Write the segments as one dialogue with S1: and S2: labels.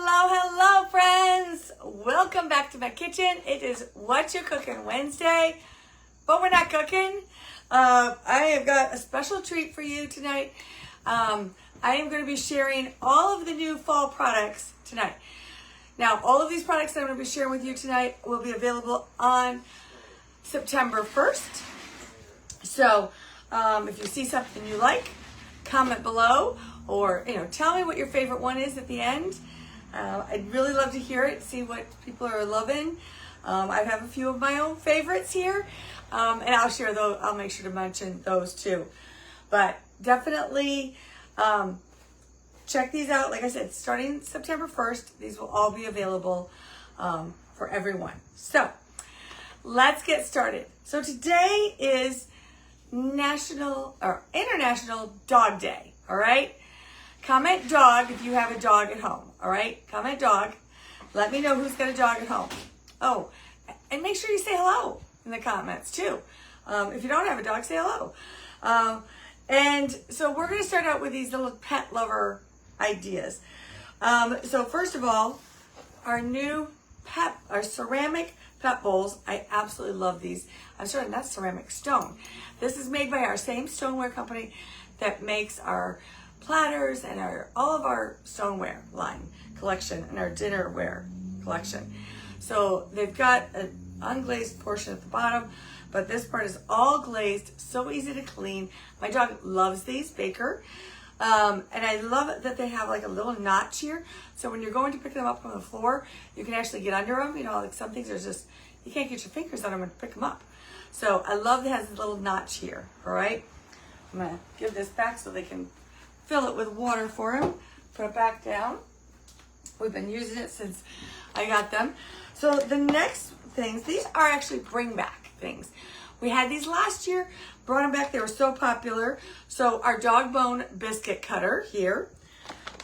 S1: Hello, friends. Welcome back to my kitchen. It is Whatcha Cooking Wednesday, but we're not cooking. I have got a special treat for you tonight. I am going to be sharing all of the new fall products tonight. Now, all of these products that I'm going to be sharing with you tonight will be available on September 1st. So, if you see something you like, comment below, or tell me what your favorite one is at the end. I'd really love to hear it, see what people are loving. I have a few of my own favorites here, and I'll share those. I'll make sure to mention those too. But definitely check these out. Like I said, starting September 1st, these will all be available for everyone. So let's get started. So today is International Dog Day. All right. Comment dog if you have a dog at home. All right. Comment dog. Let me know who's got a dog at home. Oh, and make sure you say hello in the comments too. If you don't have a dog, say hello. And so we're going to start out with these little pet lover ideas. So first of all, our ceramic pet bowls. I absolutely love these. I'm sorry, not ceramic, stone. This is made by our same stoneware company that makes our platters and all of our stoneware line collection and our dinnerware collection. So they've got an unglazed portion at the bottom, but this part is all glazed, so easy to clean. My dog loves these, Baker. And I love it that they have like a little notch here. So when you're going to pick them up from the floor, you can actually get under them. Like some things are just, you can't get your fingers on them and pick them up. So I love that it has a little notch here, all right? I'm gonna give this back so they can fill it with water for him. Put it back down. We've been using it since I got them. So the next things, these are actually bring back things. We had these last year, brought them back. They were so popular. So our dog bone biscuit cutter here,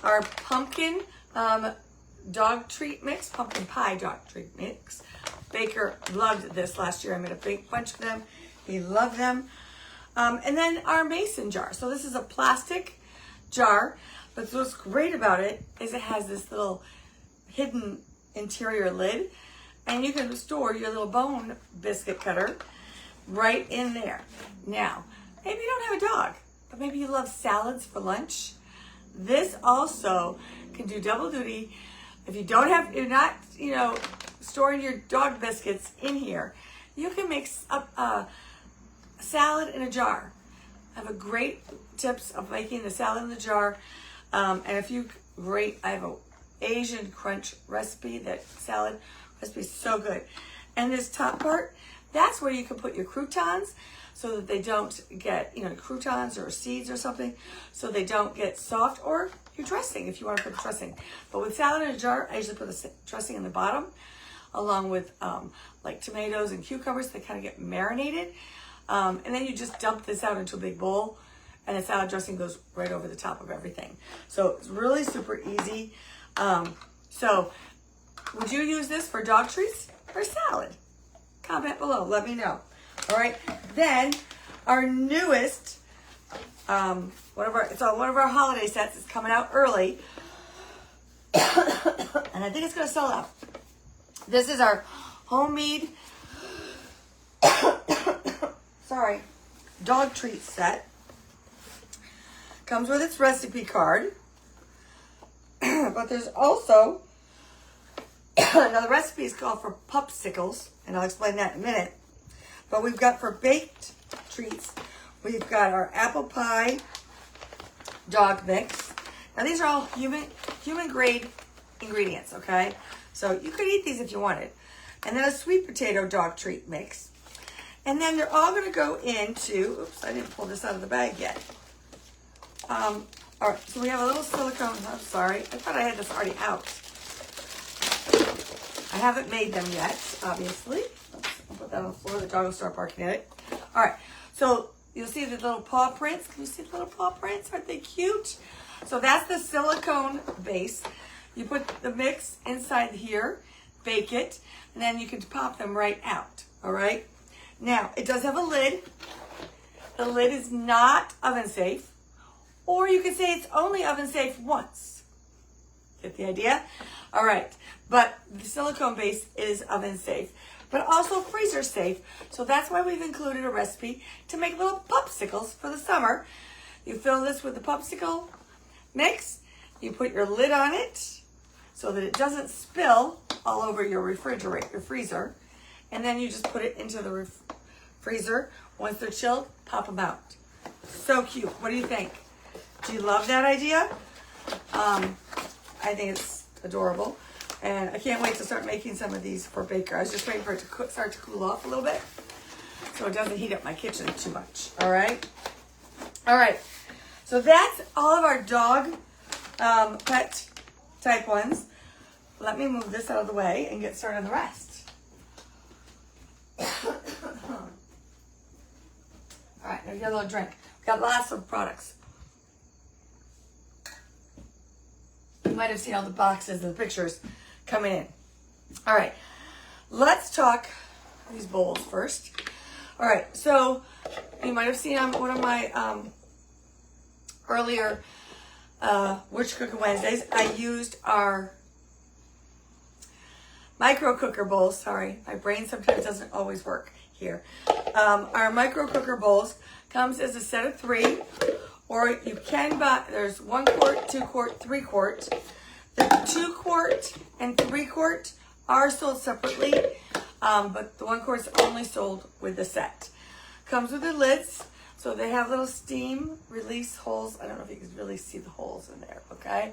S1: our pumpkin dog treat mix, pumpkin pie dog treat mix. Baker loved this last year. I made a big bunch of them. He loved them. And then our mason jar. So this is a plastic jar, but what's great about it is it has this little hidden interior lid, and you can store your little bone biscuit cutter right in there. Now, maybe you don't have a dog, but maybe you love salads for lunch. This also can do double duty. If you don't have, you're not, storing your dog biscuits in here, you can make a salad in a jar. I have a great tips of making the salad in the jar, and a few great. I have an Asian crunch recipe. That salad recipe is so good. And this top part, that's where you can put your croutons, so that they don't get croutons or seeds or something, so they don't get soft, or your dressing if you want to put dressing. But with salad in a jar, I usually put the dressing in the bottom, along with like tomatoes and cucumbers. They kind of get marinated. And then you just dump this out into a big bowl, and the salad dressing goes right over the top of everything. So it's really super easy. So would you use this for dog treats or salad? Comment below, let me know. All right, then our newest, one of our holiday sets is coming out early, and I think it's gonna sell out. This is our homemade dog treat set. Comes with its recipe card. But there's also, now the recipe is called for popsicles, and I'll explain that in a minute. But we've got for baked treats, we've got our apple pie dog mix. Now these are all human grade ingredients, okay? So you could eat these if you wanted. And then a sweet potato dog treat mix. And then they're all going to go into, oops, I didn't pull this out of the bag yet. All right, so we have a little silicone, I'm sorry, I thought I had this already out. I haven't made them yet, obviously. I'll put that on the floor, the dog will start barking at it. All right, so you'll see the little paw prints. Can you see the little paw prints? Aren't they cute? So that's the silicone base. You put the mix inside here, bake it, and then you can pop them right out, all right? Now, it does have a lid. The lid is not oven safe, or you could say it's only oven safe once. Get the idea? All right, but the silicone base is oven safe, but also freezer safe. So that's why we've included a recipe to make little popsicles for the summer. You fill this with the popsicle mix. You put your lid on it so that it doesn't spill all over your freezer. And then you just put it into the freezer. Once they're chilled, pop them out. So cute. What do you think? Do you love that idea? I think it's adorable. And I can't wait to start making some of these for Baker. I was just waiting for it to start to cool off a little bit so it doesn't heat up my kitchen too much. All right? All right. So that's all of our dog pet type ones. Let me move this out of the way and get started on the rest. All right, now get a little drink. We've got lots of products. You might have seen all the boxes and the pictures coming in. All right, let's talk these bowls first. All right, so you might have seen on one of my earlier Whatcha Cooking Wednesdays, I used our micro cooker bowls. Sorry, my brain sometimes doesn't always work here. Our micro cooker bowls comes as a set of 3, or you can buy, there's 1 quart, 2 quart, 3 quart. The 2 quart and 3 quart are sold separately, but the 1 quart is only sold with the set. Comes with the lids, so they have little steam release holes. I don't know if you can really see the holes in there, okay?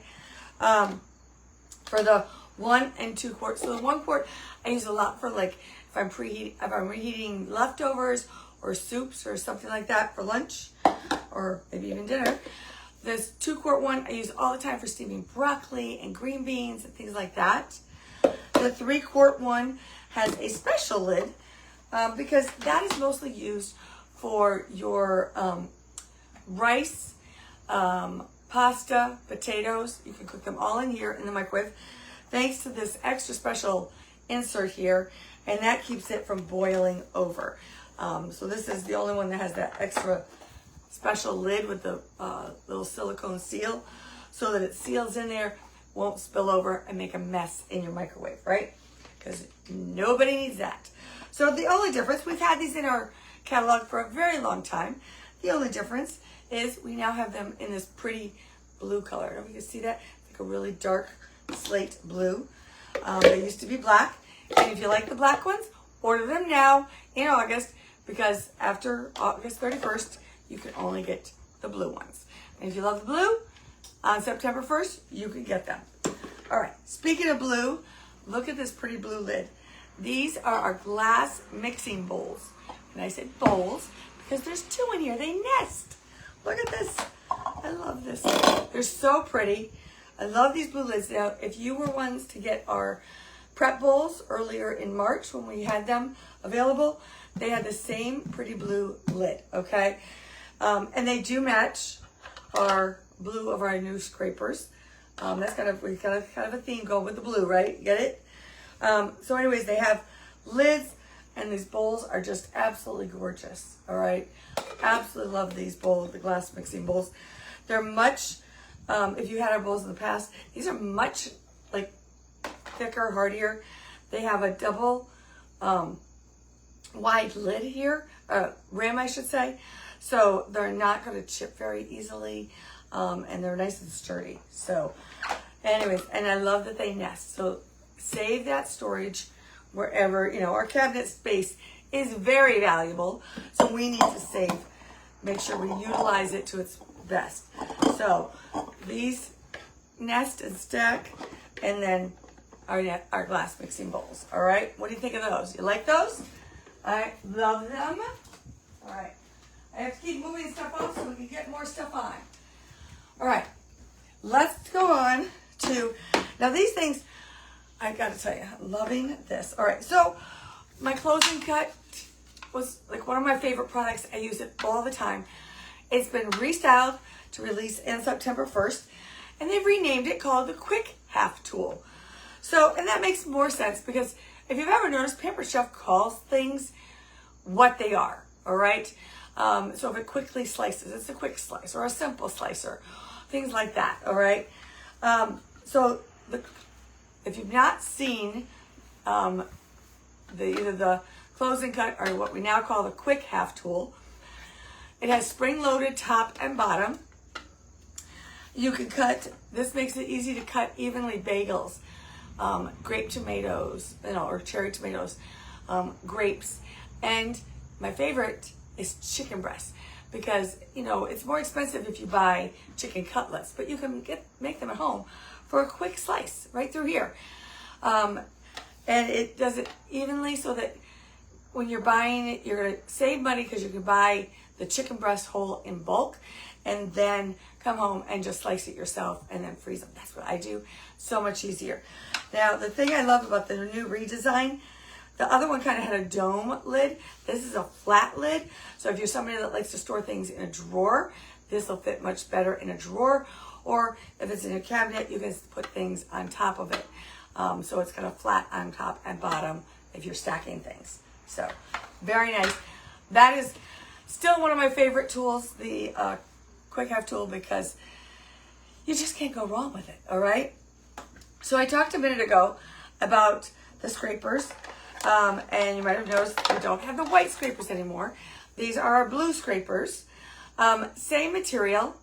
S1: For the 1 and 2 quart. So the 1 quart I use a lot for, like, if I'm reheating leftovers or soups or something like that for lunch or maybe even dinner. This 2 quart one I use all the time for steaming broccoli and green beans and things like that. The 3 quart one has a special lid because that is mostly used for your rice, pasta, potatoes. You can cook them all in here in the microwave thanks to this extra special insert here, and that keeps it from boiling over. So this is the only one that has that extra special lid with the little silicone seal so that it seals in there, won't spill over and make a mess in your microwave, right? Because nobody needs that. So the only difference, we've had these in our catalog for a very long time. The only difference is we now have them in this pretty blue color. I don't know if you can see that, like a really dark slate blue. They used to be black, and if you like the black ones, order them now in August, because after August 31st, you can only get the blue ones. And if you love the blue, on September 1st, you can get them. All right, speaking of blue, look at this pretty blue lid. These are our glass mixing bowls. And I said bowls because there's 2 in here. They nest. Look at this. I love this. They're so pretty. I love these blue lids. Now, if you were ones to get our prep bowls earlier in March when we had them available, they had the same pretty blue lid, okay? And they do match our blue of our new scrapers. We've got a theme going with the blue, right? Get it? So anyways, they have lids, and these bowls are just absolutely gorgeous, all right? Absolutely love these bowls, the glass mixing bowls. They're much, if you had our bowls in the past, these are much like thicker, hardier. They have a double wide lid here, rim I should say, so they're not going to chip very easily, and they're nice and sturdy. So anyways, and I love that they nest, so save that storage wherever, you know, our cabinet space is very valuable, so we need to make sure we utilize it to its best. So these nest and stack, and then our glass mixing bowls. All right, what do you think of those? You like those? I love them. All right, I have to keep moving stuff off so we can get more stuff on. All right, let's go on to, now these things, I gotta tell you, I'm loving this. All right, so my closing cut was like one of my favorite products. I use it all the time. It's been restyled to release in September 1st, and they've renamed it, called the Quick Half Tool. So, and that makes more sense because if you've ever noticed, Pampered Chef calls things what they are, all right? So if it quickly slices, it's a quick slice or a simple slicer, things like that, all right? So if you've not seen either the close and cut or what we now call the quick half tool, it has spring-loaded top and bottom. You can cut, this makes it easy to cut evenly bagels, grape tomatoes, or cherry tomatoes, grapes. And my favorite is chicken breast because, it's more expensive if you buy chicken cutlets, but you can make them at home for a quick slice right through here. And it does it evenly so that when you're buying it, you're going to save money because you can buy the chicken breast whole in bulk and then come home and just slice it yourself and then freeze them. That's what I do. So much easier. Now, the thing I love about the new redesign, the other one kind of had a dome lid. This is a flat lid. So if you're somebody that likes to store things in a drawer, this will fit much better in a drawer. Or if it's in a cabinet, you can put things on top of it. So it's got a flat on top and bottom if you're stacking things. So very nice. That is still one of my favorite tools, the quick half tool, because you just can't go wrong with it, all right? So I talked a minute ago about the scrapers, and you might have noticed we don't have the white scrapers anymore. These are our blue scrapers. Same material.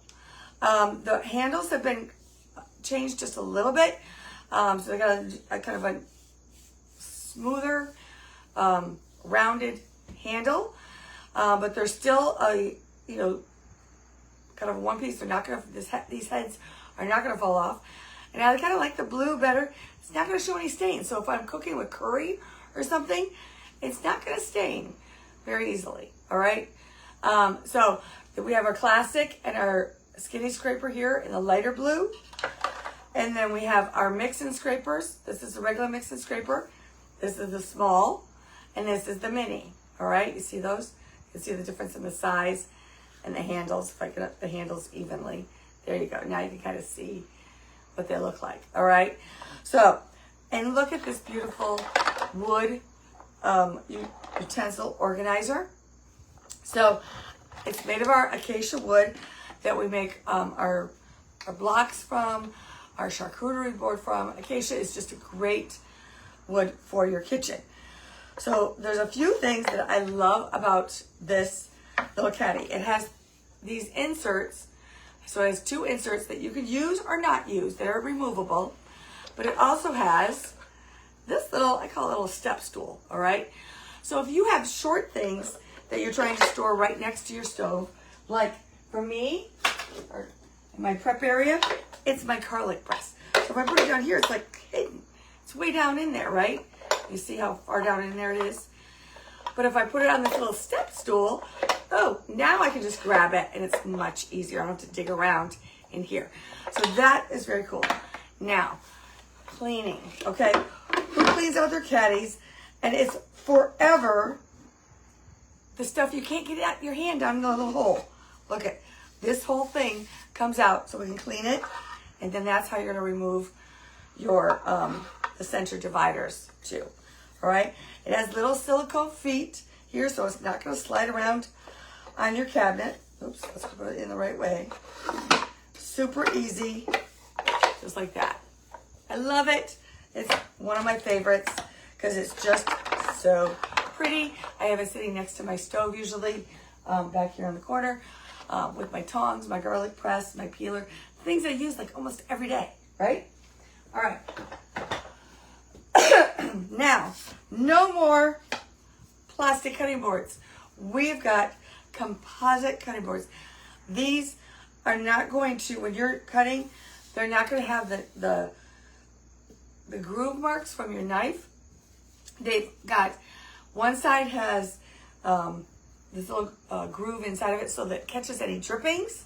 S1: The handles have been changed just a little bit. So they got a kind of a smoother, rounded handle, but they're still a, kind of one piece. They're not going to, these heads are not going to fall off. And I kind of like the blue better. It's not going to show any stains. So if I'm cooking with curry or something, it's not going to stain very easily. All right. So we have our classic and our skinny scraper here in the lighter blue. And then we have our mix-in scrapers. This is the regular mix-in scraper. This is the small. And this is the mini. All right. You see those? You see the difference in the size and the handles. If I get up the handles evenly. There you go. Now you can kind of see what they look like. All right. So, and look at this beautiful wood utensil organizer. So it's made of our acacia wood that we make our blocks from, our charcuterie board from. Acacia is just a great wood for your kitchen. So there's a few things that I love about this little caddy. It has these inserts. So it has two inserts that you can use or not use that are removable. But it also has this little, I call it a little step stool, all right? So if you have short things that you're trying to store right next to your stove, like for me, or in my prep area, it's my garlic press. So if I put it down here, it's like hidden. It's way down in there, right? You see how far down in there it is? But if I put it on this little step stool, oh, now I can just grab it and it's much easier. I don't have to dig around in here. So that is very cool. Now, cleaning, okay? Who cleans out their caddies? And it's forever the stuff you can't get out your hand down in the little hole. Look at this whole thing comes out so we can clean it. And then that's how you're gonna remove your the center dividers too. All right, it has little silicone feet here, so it's not going to slide around on your cabinet. Oops, let's put it in the right way. Super easy, just like that. I love it. It's one of my favorites because it's just so pretty. I have it sitting next to my stove usually, back here in the corner, with my tongs, my garlic press, my peeler, things I use like almost every day, right? All right. Now, no more plastic cutting boards. We've got composite cutting boards. These are not going to, when you're cutting, they're not going to have the groove marks from your knife. They've got, one side has this little groove inside of it so that it catches any drippings,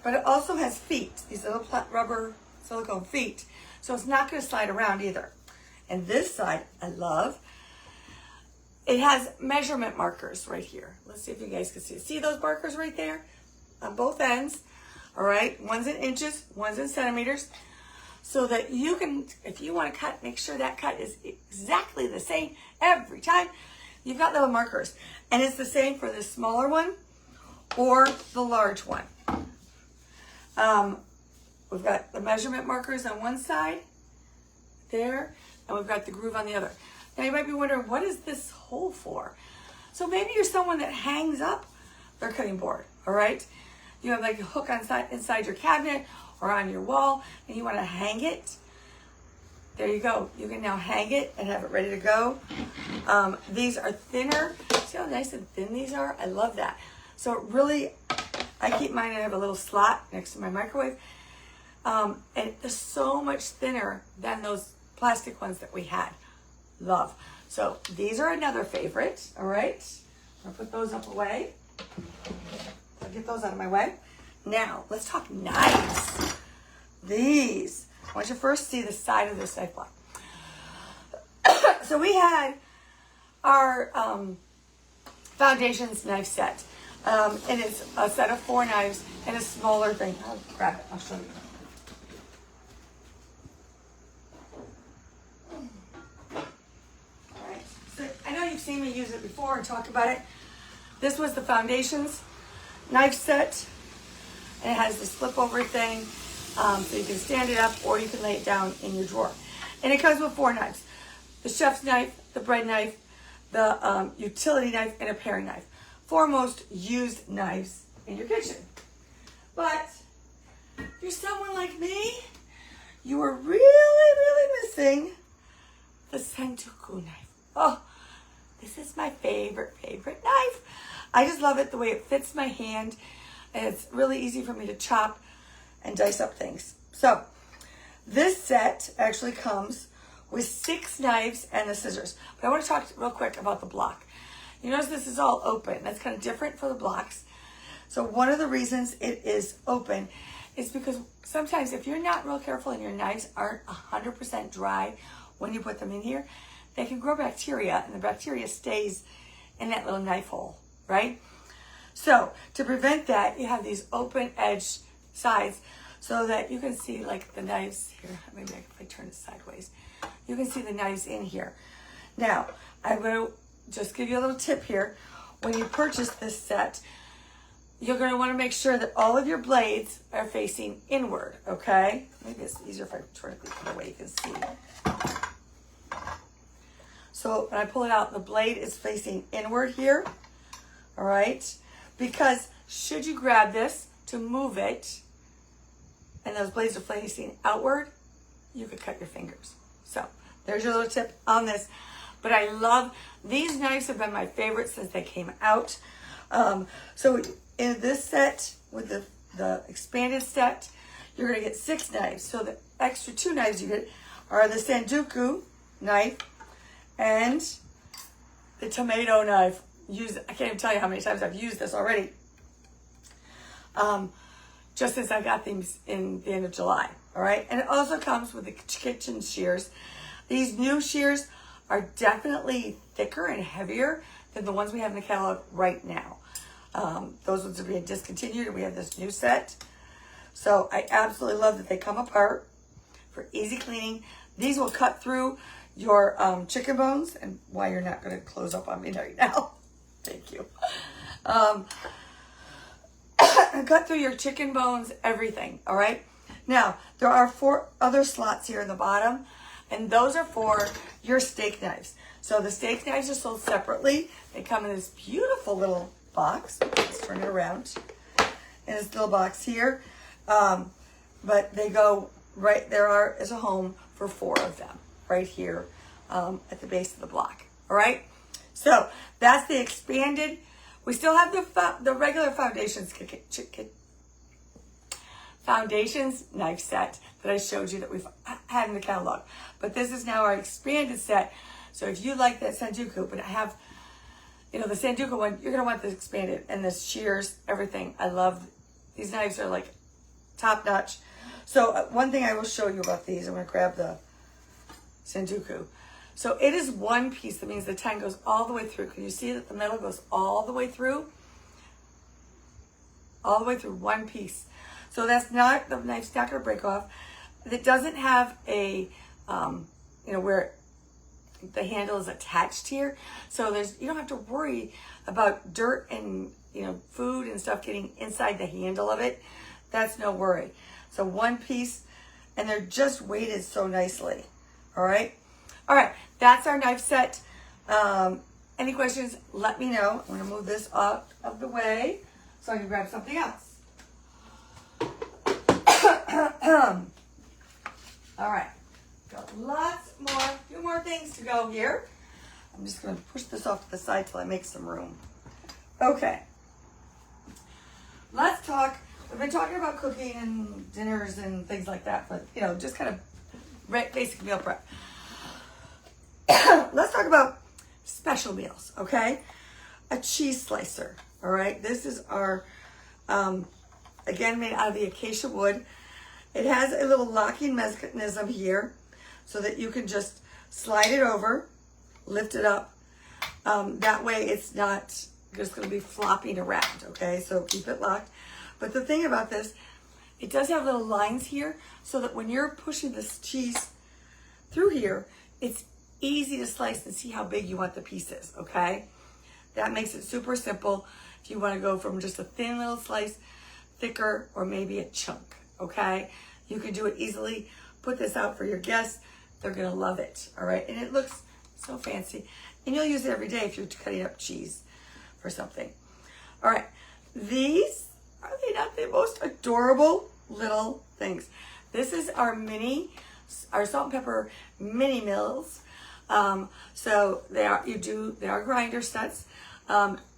S1: but it also has feet, these little rubber silicone feet, so it's not going to slide around either. And this side, I love. It has measurement markers right here. Let's see if you guys can see. See those markers right there on both ends? All right, one's in inches, one's in centimeters. So that you can, if you want to cut, make sure that cut is exactly the same every time. You've got little markers. And it's the same for the smaller one or the large one. We've got the measurement markers on one side there, and we've got the groove on the other. Now you might be wondering, what is this hole for? So maybe you're someone that hangs up their cutting board, all right? You have like a hook inside your cabinet or on your wall, and you want to hang it. There you go. You can now hang it and have it ready to go. These are thinner. See how nice and thin these are? I love that. So it really, I keep mine, and I have a little slot next to my microwave. And it's so much thinner than those plastic ones that we had. Love. So these are another favorite, all right? I'll put those up away. I'll get those out of my way. Now, let's talk knives. These. I want you to first see the side of this knife block. So we had our Foundations knife set. And it's a set of 4 knives and a smaller thing. I'll grab it. I'll show you. All right. So I know you've seen me use it before and talk about it. This was the Foundations knife set. And it has this flip over thing. So you can stand it up or you can lay it down in your drawer. And it comes with 4 knives. The chef's knife, the bread knife, the utility knife, and a paring knife. 4 most used knives in your kitchen. But if you're someone like me, you are really missing the Santoku knife. Oh, this is my favorite knife. I just love it the way it fits my hand, and it's really easy for me to chop and dice up things. So this set actually comes with 6 knives and the scissors. But I want to talk real quick about the block. You notice this is all open. That's kind of different for the blocks. So one of the reasons it is open is because sometimes if you're not real careful and your knives aren't 100% dry when you put them in here, they can grow bacteria, and the bacteria stays in that little knife hole, right? So to prevent that, you have these open edge sides so that you can see like the knives here. Maybe if I turn it sideways, you can see the knives in here. Now, I'm going to just give you a little tip here. When you purchase this set, you're going to want to make sure that all of your blades are facing inward, okay? Maybe it's easier if I turn it the way you can see. So when I pull it out, the blade is facing inward here, all right? Because should you grab this to move it, and those blades are facing outward, you could cut your fingers. So there's your little tip on this. But I love, these knives have been my favorite since they came out. So in this set, with the expanded set, you're gonna get 6 knives. So the extra 2 knives you get are the Santoku knife and the tomato knife. I can't even tell you how many times I've used this already. Just since I got these in the end of July, all right? And it also comes with the kitchen shears. These new shears are definitely thicker and heavier than the ones we have in the catalog right now. Those ones are being discontinued, and we have this new set. So I absolutely love that they come apart for easy cleaning. These will cut through your chicken bones, and why you're not gonna close up on me right now. Thank you. Cut through your chicken bones, everything, all right? Now, there are 4 other slots here in the bottom, and those are for your steak knives. So the steak knives are sold separately. They come in this beautiful little box. Let's turn it around. In this little box here. But they go right, there is a home for 4 of them right here at the base of the block, all right? So that's the expanded. We still have the regular Foundations knife set that I showed you that we've had in the catalog. But this is now our expanded set. So if you like that Santoku, but I have, the Santoku one, you're going to want this expanded. And the shears, everything. I love, these knives are like top notch. So one thing I will show you about these, I'm going to grab the Santoku. So it is one piece. That means the tine goes all the way through. Can you see that the metal goes all the way through? All the way through one piece. So that's not, the knife's not going to break off. It doesn't have a, where the handle is attached here. So you don't have to worry about dirt and, food and stuff getting inside the handle of it. That's no worry. So one piece, and they're just weighted so nicely. All right. All right. That's our knife set. Any questions, let me know. I'm going to move this out of the way so I can grab something else. All right. Got lots more, a few more things to go here. I'm just going to push this off to the side till I make some room. Okay. Let's talk. We've been talking about cooking and dinners and things like that, but, you know, just kind of basic meal prep. Let's talk about special meals, okay? A cheese slicer, all right? This is our, again, made out of the acacia wood. It has a little locking mechanism here so that you can just slide it over, lift it up. That way it's not just going to be flopping around, okay? So keep it locked. But the thing about this, it does have little lines here so that when you're pushing this cheese through here, it's easy to slice and see how big you want the pieces, okay? That makes it super simple if you want to go from just a thin little slice, thicker, or maybe a chunk, okay? You can do it easily. Put this out for your guests. They're going to love it, all right? And it looks so fancy. And you'll use it every day if you're cutting up cheese for something. All right, these, are they not the most adorable little things? This is our salt and pepper mini mills. So they are grinder sets.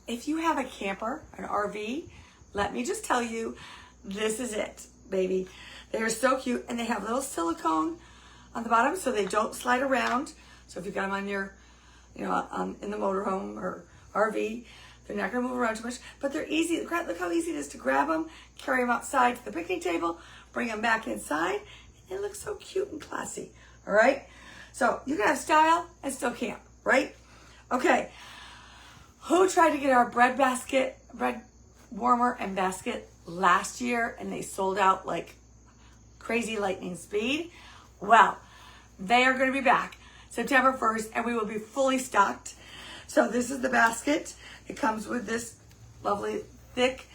S1: If you have a camper, an RV, let me just tell you, this is it, baby. They are so cute, and they have little silicone on the bottom so they don't slide around. So if you've got them on your, you know, in the motorhome or RV, they're not going to move around too much, but they're easy. Look how easy it is to grab them, carry them outside to the picnic table, bring them back inside. It looks so cute and classy, all right? So you can have style and still camp, right? Okay, who tried to get our bread warmer and basket last year and they sold out like crazy lightning speed? Well, they are going to be back September 1st and we will be fully stocked. So this is the basket. It comes with this lovely thick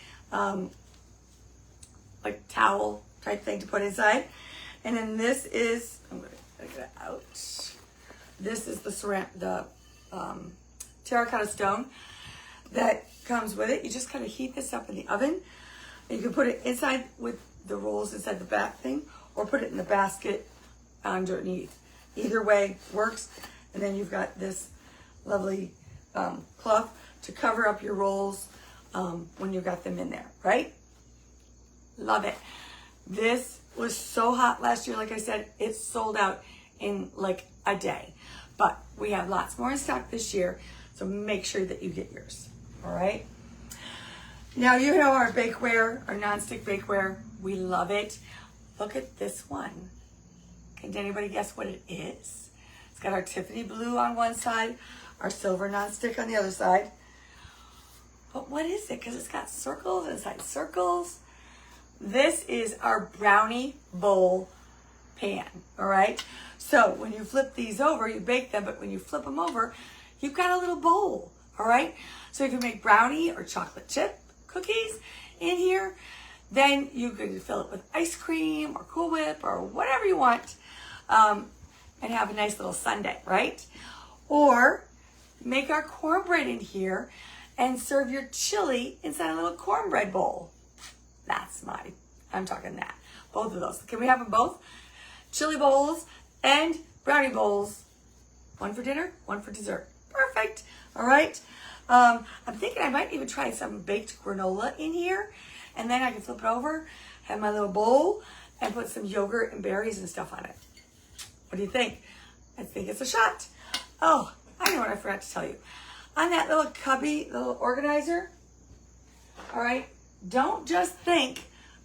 S1: like towel type thing to put inside. And then this is, I'm going to get it out. This is the terracotta stone that comes with it. You just kind of heat this up in the oven. And you can put it inside with the rolls inside the back thing or put it in the basket underneath. Either way works. And then you've got this lovely cloth to cover up your rolls when you got them in there, right? Love it. This was so hot last year. Like I said, it sold out in like a day. But we have lots more in stock this year, so make sure that you get yours, all right? Now, you know our bakeware, our nonstick bakeware. We love it. Look at this one. Can anybody guess what it is? It's got our Tiffany blue on one side, our silver nonstick on the other side. But what is it? Because it's got circles inside circles. This is our brownie bowl pan, all right? So when you flip these over, you bake them, but when you flip them over, you've got a little bowl, all right? So if you make brownie or chocolate chip cookies in here, then you could fill it with ice cream or Cool Whip or whatever you want and have a nice little sundae, right? Or make our cornbread in here and serve your chili inside a little cornbread bowl. I'm talking that. Both of those. Can we have them both? Chili bowls and brownie bowls. One for dinner, one for dessert. Perfect. All right. I'm thinking I might even try some baked granola in here. And then I can flip it over, have my little bowl, and put some yogurt and berries and stuff on it. What do you think? I think it's a shot. Oh, I know what I forgot to tell you. On that little cubby, little organizer, all right, don't just think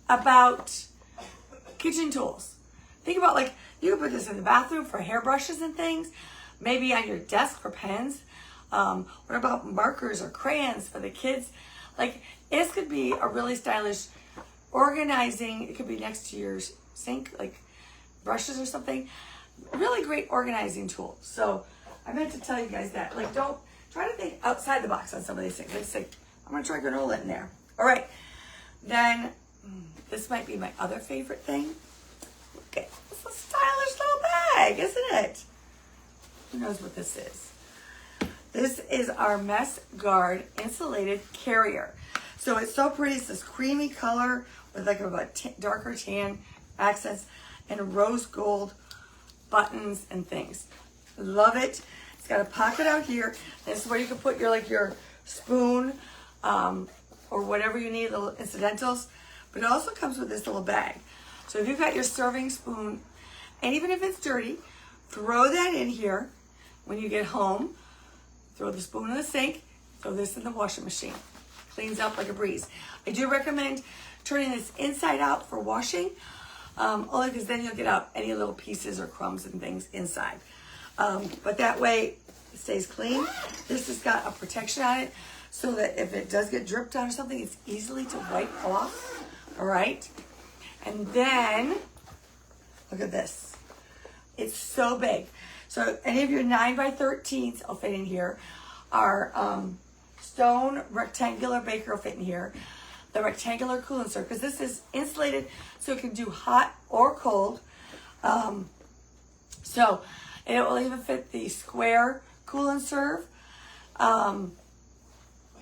S1: about kitchen tools. Think about, like, you can put this in the bathroom for hairbrushes and things, maybe on your desk for pens. What about markers or crayons for the kids? Like, this could be a really stylish organizing. It could be next to your sink, like brushes or something. Really great organizing tool. So I meant to tell you guys that. Like, don't try to think outside the box on some of these things. Like, say, I'm going to try granola in there. All right. Then this might be my other favorite thing. Okay, it's a stylish little bag, isn't it? Who knows what this is? This is our Mess Guard insulated carrier. So it's so pretty. It's this creamy color with like a darker tan accents and rose gold buttons and things. Love it. It's got a pocket out here. This is where you can put your spoon or whatever you need, little incidentals. But it also comes with this little bag. So if you've got your serving spoon, and even if it's dirty, throw that in here when you get home. Throw the spoon in the sink, throw this in the washing machine. Cleans up like a breeze. I do recommend turning this inside out for washing, only because then you'll get out any little pieces or crumbs and things inside. But that way it stays clean. This has got a protection on it so that if it does get dripped on or something, it's easily to wipe off. All right. And then, look at this. It's so big. So any of your 9x13s will fit in here. Our stone rectangular baker will fit in here. The rectangular coolant serve, because this is insulated so it can do hot or cold. So it will even fit the square coolant serve.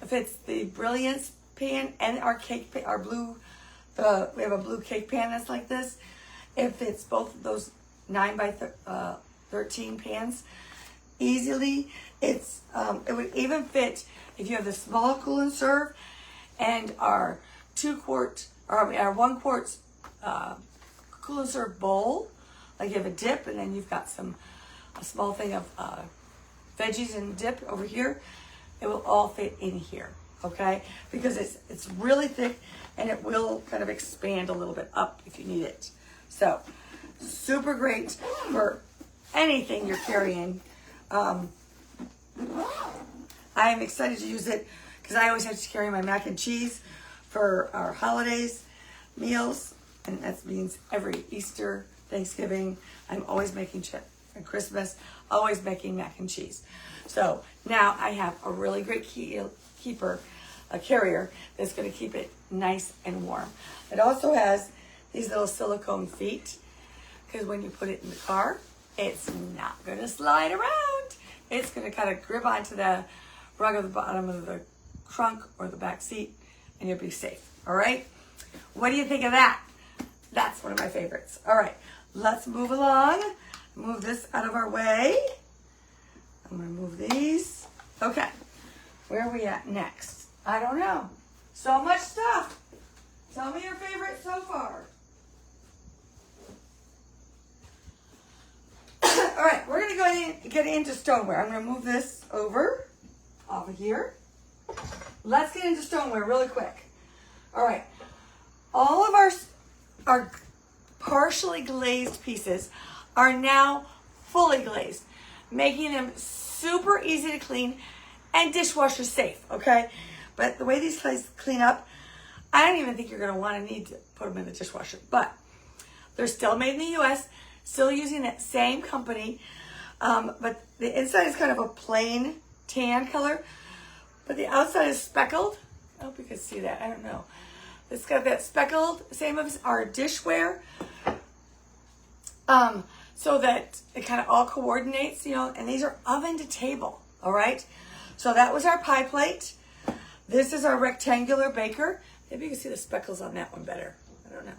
S1: It fits the Brilliance pan and our cake pan, our blue, we have a blue cake pan that's like this. It fits both of those 9x13 pans easily. It would even fit if you have the small coolant serve and our 1 quart coolant serve bowl. Like you have a dip and then you've got a small thing of veggies and dip over here. It will all fit in here, okay? Because it's really thick and it will kind of expand a little bit up if you need it. So super great for anything you're carrying. I am excited to use it because I always have to carry my mac and cheese for our holidays meals, and that means every Easter, Thanksgiving, I'm always making and Christmas, always making mac and cheese. So now I have a really great carrier that's going to keep it nice and warm. It also has these little silicone feet because when you put it in the car, it's not going to slide around. It's going to kind of grip onto the rug of the bottom of the trunk or the back seat and you'll be safe. All right. What do you think of that? That's one of my favorites. All right, let's move along. Move this out of our way. I'm going to move these. Okay, where are we at next? I don't know. So much stuff. Tell me your favorite so far. All right, we're going to go get into stoneware. I'm going to move this over off of here. Let's get into stoneware really quick. All right, all of our partially glazed pieces are now fully glazed, making them super easy to clean and dishwasher safe, okay? But the way these clean up, I don't even think you're going to need to put them in the dishwasher. But they're still made in the U.S., still using that same company. But the inside is kind of a plain tan color, but the outside is speckled. I hope you can see that. I don't know. It's got that speckled, same as our dishware. So that it kind of all coordinates, and these are oven to table, all right? So that was our pie plate. This is our rectangular baker. Maybe you can see the speckles on that one better. I don't know.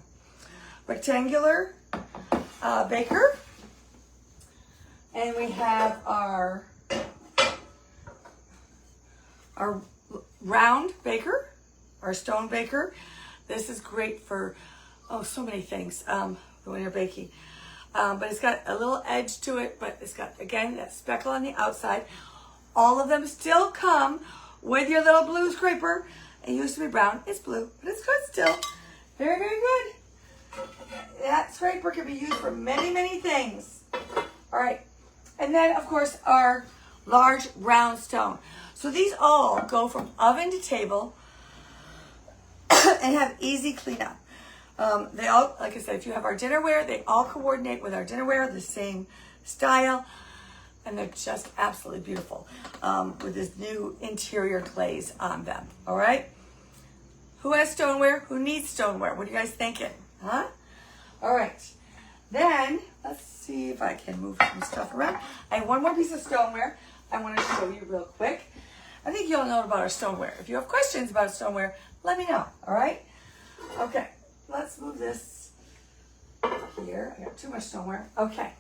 S1: Rectangular baker. And we have our round baker, our stone baker. This is great for, so many things when you're baking. But it's got a little edge to it, but it's got, again, that speckle on the outside. All of them still come with your little blue scraper. It used to be brown. It's blue, but it's good still. Very, very good. That scraper can be used for many, many things. All right. And then, of course, our large round stone. So these all go from oven to table and have easy cleanup. They all, like I said, if you have our dinnerware, they all coordinate with our dinnerware, the same style, and they're just absolutely beautiful with this new interior glaze on them, all right? Who has stoneware? Who needs stoneware? What are you guys thinking, huh? All right, Then, let's see if I can move some stuff around. I have one more piece of stoneware I want to show you real quick. I think you all know about our stoneware. If you have questions about stoneware, let me know, all right? Okay, let's move this here. I got too much stoneware. Okay.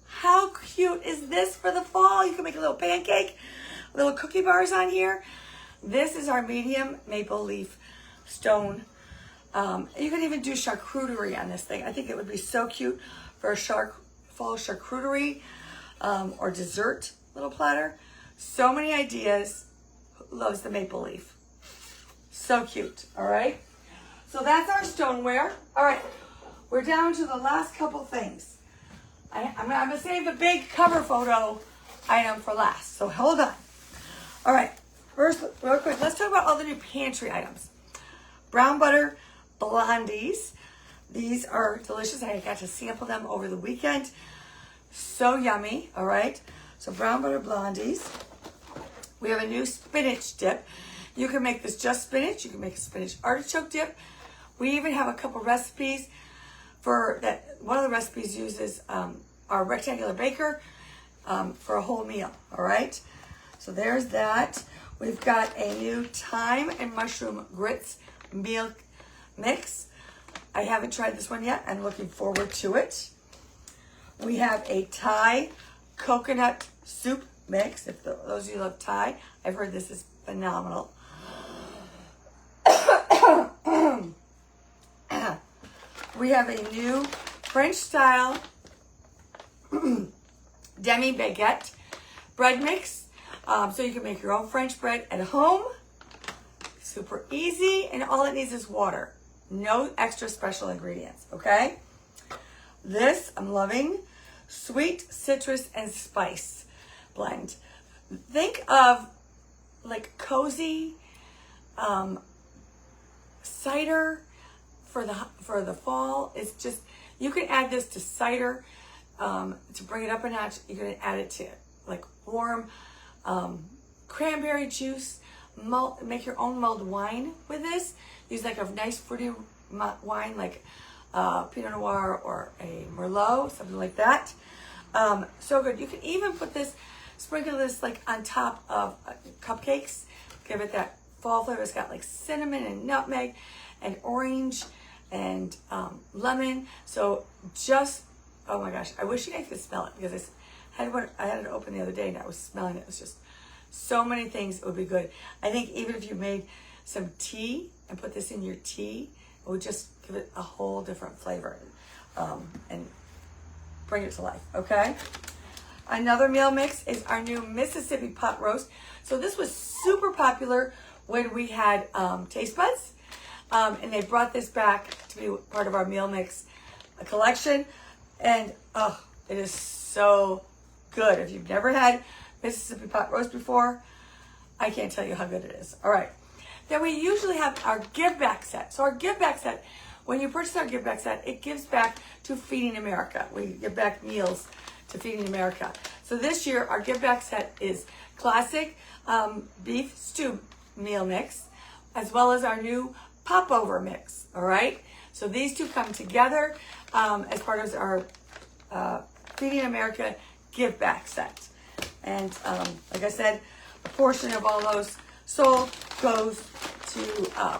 S1: How cute is this for the fall? You can make a little pancake, little cookie bars on here. This is our medium maple leaf stone. You can even do charcuterie on this thing. I think it would be so cute for a fall charcuterie or dessert little platter. So many ideas. Who loves the maple leaf? So cute, all right? So that's our stoneware. All right, we're down to the last couple things. I'm gonna save the big cover photo item for last, so hold on. All right, first, real quick, let's talk about all the new pantry items. Brown butter blondies. These are delicious. I got to sample them over the weekend. So yummy, all right? So brown butter blondies. We have a new spinach dip. You can make this just spinach. You can make a spinach artichoke dip. We even have a couple recipes for that. One of the recipes uses our rectangular baker for a whole meal, all right? So there's that. We've got a new thyme and mushroom grits meal mix. I haven't tried this one yet. I'm looking forward to it. We have a Thai coconut soup mix. If those of you love Thai, I've heard this is phenomenal. We have a new French style demi baguette bread mix. So you can make your own French bread at home. Super easy, and all it needs is water. No extra special ingredients, okay? This, I'm loving, sweet citrus and spice blend. Think of like cozy cider for the fall. It's just, you can add this to cider to bring it up a notch. You can add it to like warm cranberry juice. Make your own mulled wine with this. Use like a nice fruity wine like Pinot Noir or a Merlot, something like that. So good. You can even put this, sprinkle this like on top of cupcakes. Give it that fall flavor. It's got like cinnamon and nutmeg and orange and lemon. So just, oh my gosh, I wish you guys could smell it because I had it open the other day and I was smelling it. It was just so many things. It would be good. I think even if you made some tea and put this in your tea, it would just give it a whole different flavor and bring it to life, okay? Another meal mix is our new Mississippi pot roast. So this was super popular when we had Taste Buds, and they brought this back to be part of our meal mix collection, and it is so good. If you've never had Mississippi pot roast before, I can't tell you how good it is. All right. Then we usually have our give back set. So our give back set, when you purchase our give back set, it gives back to Feeding America. We give back meals to Feeding America. So this year, our give back set is classic beef stew meal mix, as well as our new popover mix. All right. So these two come together as part of our Feeding America give back set. And like I said, a portion of all those sold goes to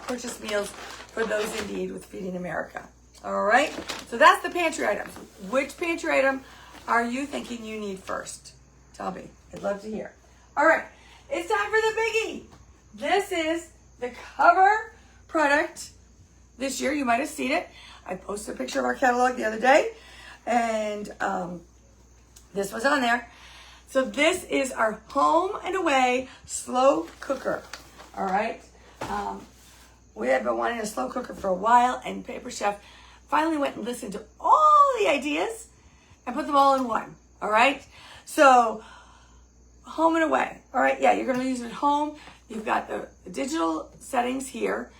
S1: purchase meals for those in need with Feeding America. All right, so that's the pantry items. Which pantry item are you thinking you need first? Tell me, I'd love to hear. All right, it's time for the biggie. This is the cover product this year. You might have seen it. I posted a picture of our catalog the other day, and this was on there. So this is our home and away slow cooker. All right. We had been wanting a slow cooker for a while, and Pampered Chef finally went and listened to all the ideas and put them all in one. All right. So home and away. All right. Yeah, you're going to use it at home. You've got the digital settings here.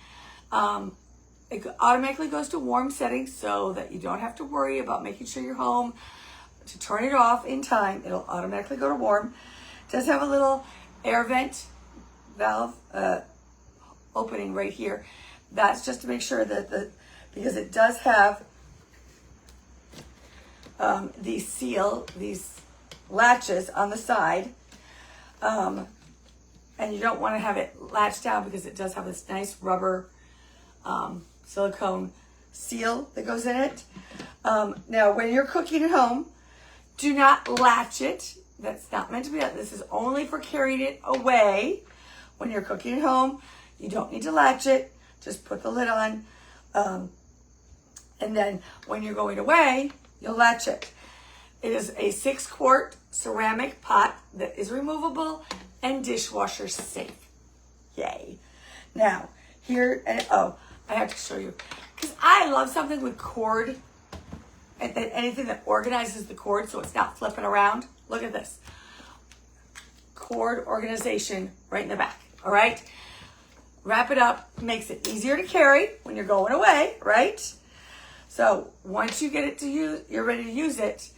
S1: It automatically goes to warm settings so that you don't have to worry about making sure you're home to turn it off in time. It'll automatically go to warm. It does have a little air vent valve opening right here. That's just to make sure that because it does have these latches on the side. And you don't want to have it latched down because it does have this nice rubber silicone seal that goes in it. Now, when you're cooking at home, do not latch it. That's not meant to be. This is only for carrying it away. When you're cooking at home, you don't need to latch it. Just put the lid on. And then when you're going away, you'll latch it. It is a 6-quart ceramic pot that is removable and dishwasher safe. Yay. Now, here, and oh, I have to show you. Because I love something with cord. And anything that organizes the cord so it's not flipping around. Look at this. Cord organization right in the back. All right? Wrap it up. Makes it easier to carry when you're going away, right? So once you get it to use, you're ready to use it,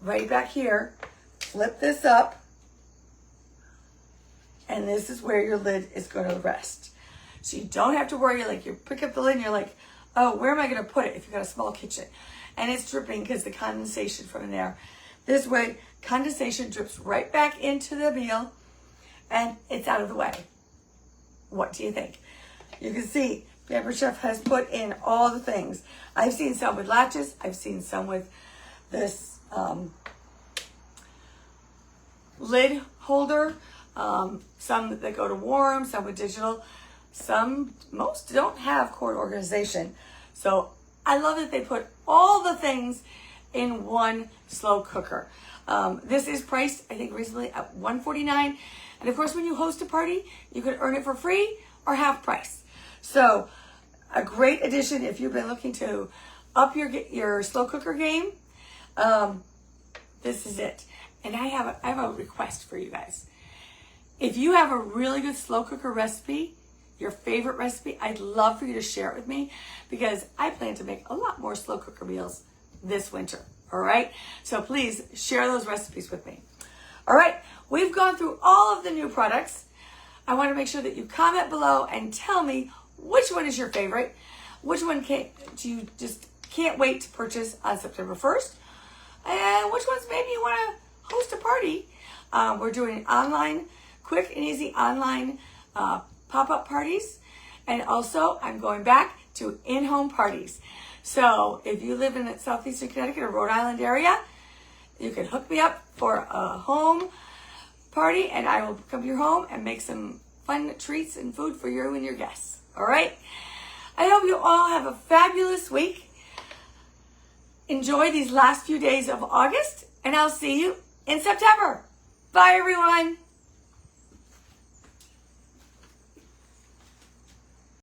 S1: right back here, flip this up. And this is where your lid is going to rest. So you don't have to worry, like you pick up the lid and you're like, oh, where am I going to put it if you've got a small kitchen? And it's dripping because the condensation from in there. This way, condensation drips right back into the meal and it's out of the way. What do you think? You can see Pampered Chef has put in all the things. I've seen some with latches. I've seen some with this lid holder. Some that go to warm, some with digital. Most don't have cord organization. So I love that they put all the things in one slow cooker. This is priced, I think, recently at $149. And of course, when you host a party, you can earn it for free or half price. So a great addition if you've been looking to up your slow cooker game. This is it. And I have a request for you guys. If you have a really good slow cooker recipe, your favorite recipe, I'd love for you to share it with me because I plan to make a lot more slow cooker meals this winter. All right. So please share those recipes with me. All right. We've gone through all of the new products. I want to make sure that you comment below and tell me which one is your favorite. Which one do you just can't wait to purchase on September 1st? And which ones maybe you want to host a party. We're doing online, quick and easy online pop-up parties. And also I'm going back to in-home parties. So if you live in the southeastern Connecticut or Rhode Island area, you can hook me up for a home party and I will come to your home and make some fun treats and food for you and your guests. All right? I hope you all have a fabulous week. Enjoy these last few days of August and I'll see you in September. Bye, everyone.